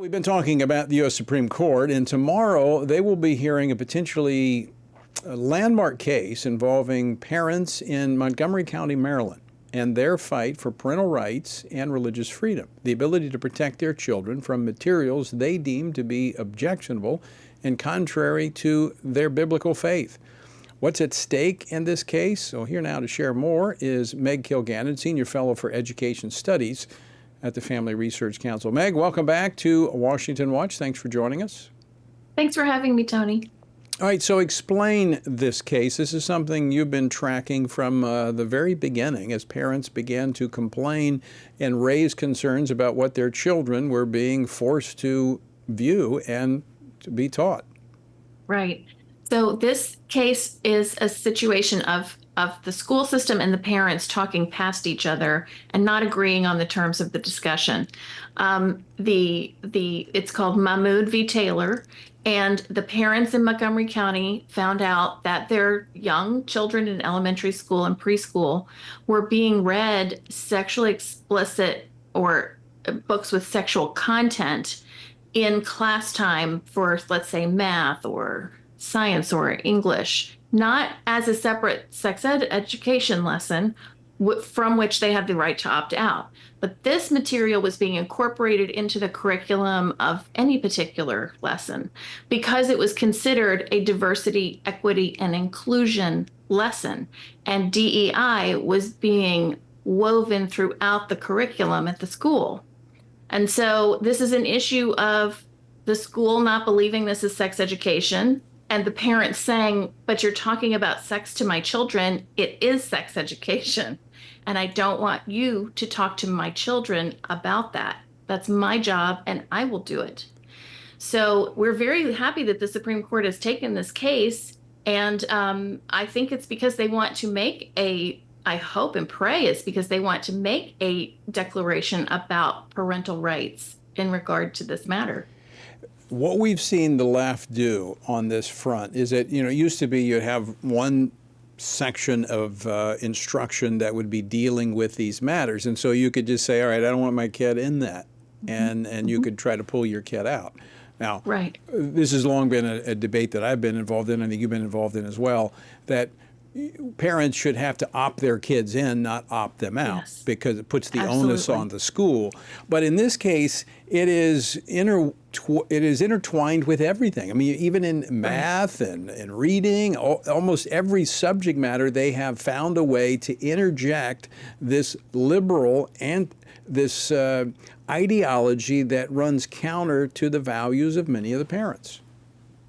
We've been talking about the U.S. Supreme Court, and tomorrow they will be hearing a potentially landmark case involving parents in Montgomery County, Maryland, and their fight for parental rights and religious freedom, the ability to protect their children from materials they deem to be objectionable and contrary to their biblical faith. What's at stake in this case? So here now to share more is Meg Kilgannon, Senior Fellow for Education Studies at the Family Research Council. Meg, welcome back to Washington Watch. Thanks for joining us. Thanks for having me, Tony. All right, so explain this case. This is something you've been tracking from the very beginning as parents began to complain and raise concerns about what their children were being forced to view and to be taught. Right. So this case is a situation of the school system and the parents talking past each other and not agreeing on the terms of the discussion. It's called Mahmoud v. Taylor, and the parents in Montgomery County found out that their young children in elementary school and preschool were being read sexually explicit or books with sexual content in class time for, let's say, math or science or English, not as a separate sex education lesson from which they have the right to opt out. But this material was being incorporated into the curriculum of any particular lesson because it was considered a diversity, equity, and inclusion lesson. And DEI was being woven throughout the curriculum at the school. And so this is an issue of the school not believing this is sex education, and the parents saying, but you're talking about sex to my children. It is sex education. And I don't want you to talk to my children about that. That's my job, and I will do it. So we're very happy that the Supreme Court has taken this case. And I think it's because they want to make I hope and pray it's because they want to make a declaration about parental rights in regard to this matter. What we've seen the left do on this front is that, it used to be you'd have one section of instruction that would be dealing with these matters. And so you could just say, all right, I don't want my kid in that. And you could try to pull your kid out. Now, right. This has long been a debate that I've been involved in, I think you've been involved in as well, that parents should have to opt their kids in, not opt them out, yes, because it puts the absolutely. onus on the school. But in this case, it is intertwined with everything. I mean, even in math and reading, almost every subject matter, they have found a way to interject this liberal and this ideology that runs counter to the values of many of the parents.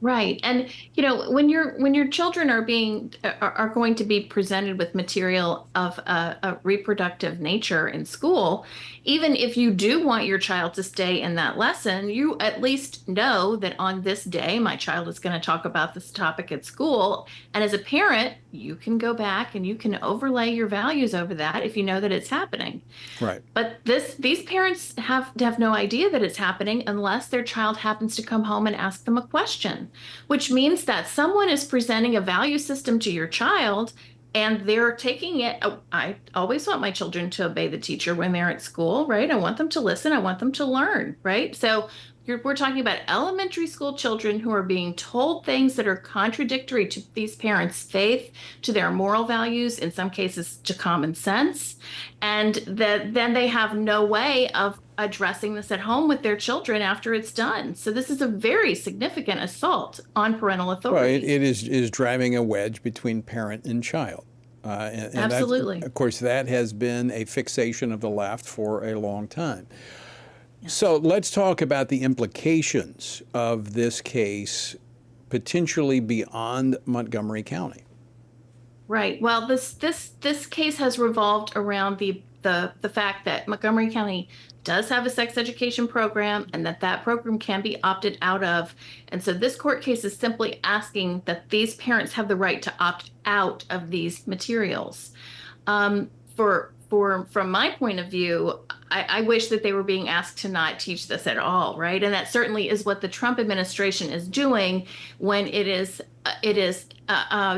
Right. And, when your children are going to be presented with material of a reproductive nature in school, even if you do want your child to stay in that lesson, you at least know that on this day, my child is going to talk about this topic at school. And as a parent, you can go back and you can overlay your values over that if you know that it's happening. Right. But these parents have no idea that it's happening unless their child happens to come home and ask them a question, which means that someone is presenting a value system to your child and they're taking it. I always want my children to obey the teacher when they're at school, right? I want them to listen. I want them to learn, right? So we're talking about elementary school children who are being told things that are contradictory to these parents' faith, to their moral values, in some cases to common sense, and then they have no way of addressing this at home with their children after it's done. So this is a very significant assault on parental authority. Right. It is driving a wedge between parent and child. And absolutely. Of course, that has been a fixation of the left for a long time. So let's talk about the implications of this case potentially beyond Montgomery County. Right. Well, this case has revolved around the fact that Montgomery County does have a sex education program and that program can be opted out of. And so this court case is simply asking that these parents have the right to opt out of these materials. From my point of view, I wish that they were being asked to not teach this at all, right? And that certainly is what the Trump administration is doing when it is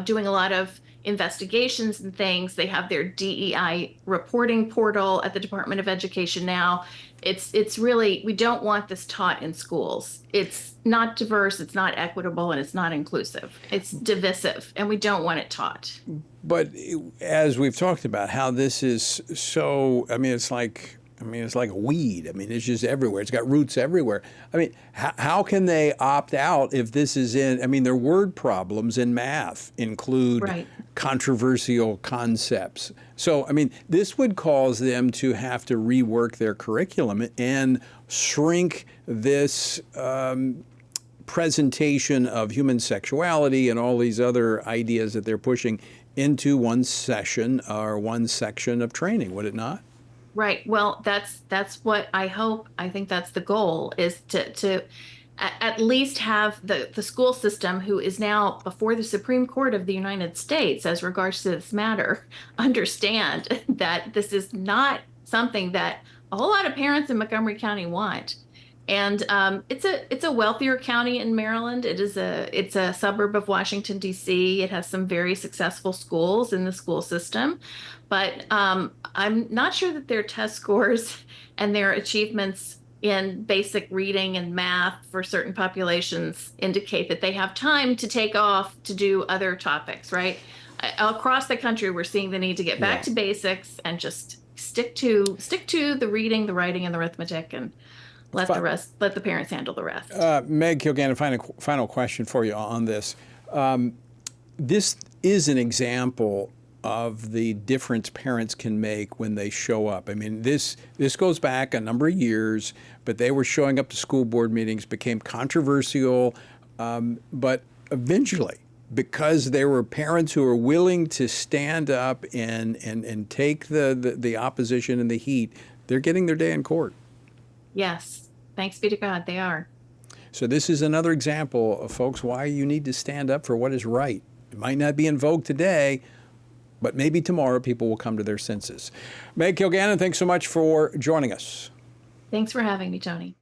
doing a lot of investigations and things. They have their DEI reporting portal at the Department of Education now, It's really, we don't want this taught in schools. It's not diverse, it's not equitable, and it's not inclusive. It's divisive, and we don't want it taught. But as we've talked about, how this is so, it's like a weed. It's just everywhere. It's got roots everywhere. How can they opt out if this is in, their word problems in math include Right. controversial concepts. So, this would cause them to have to rework their curriculum and shrink this presentation of human sexuality and all these other ideas that they're pushing into one session or one section of training, would it not? Right. Well, that's what I hope. I think that's the goal, is to at least have the school system, who is now before the Supreme Court of the United States as regards to this matter, understand that this is not something that a whole lot of parents in Montgomery County want. And it's a wealthier county in Maryland. It's a suburb of Washington, D.C. It has some very successful schools in the school system, but I'm not sure that their test scores and their achievements in basic reading and math for certain populations indicate that they have time to take off to do other topics, right? Across the country, we're seeing the need to get back to basics and just stick to the reading, the writing, and the arithmetic, and let the parents handle the rest. Meg Kilgannon, final question for you on this. This is an example of the difference parents can make when they show up. This goes back a number of years, but they were showing up to school board meetings, became controversial, but eventually, because there were parents who were willing to stand up and take the opposition and the heat, they're getting their day in court. Yes, thanks be to God, they are. So this is another example of, folks, why you need to stand up for what is right. It might not be in vogue today, but maybe tomorrow people will come to their senses. Meg Kilgannon, thanks so much for joining us. Thanks for having me, Tony.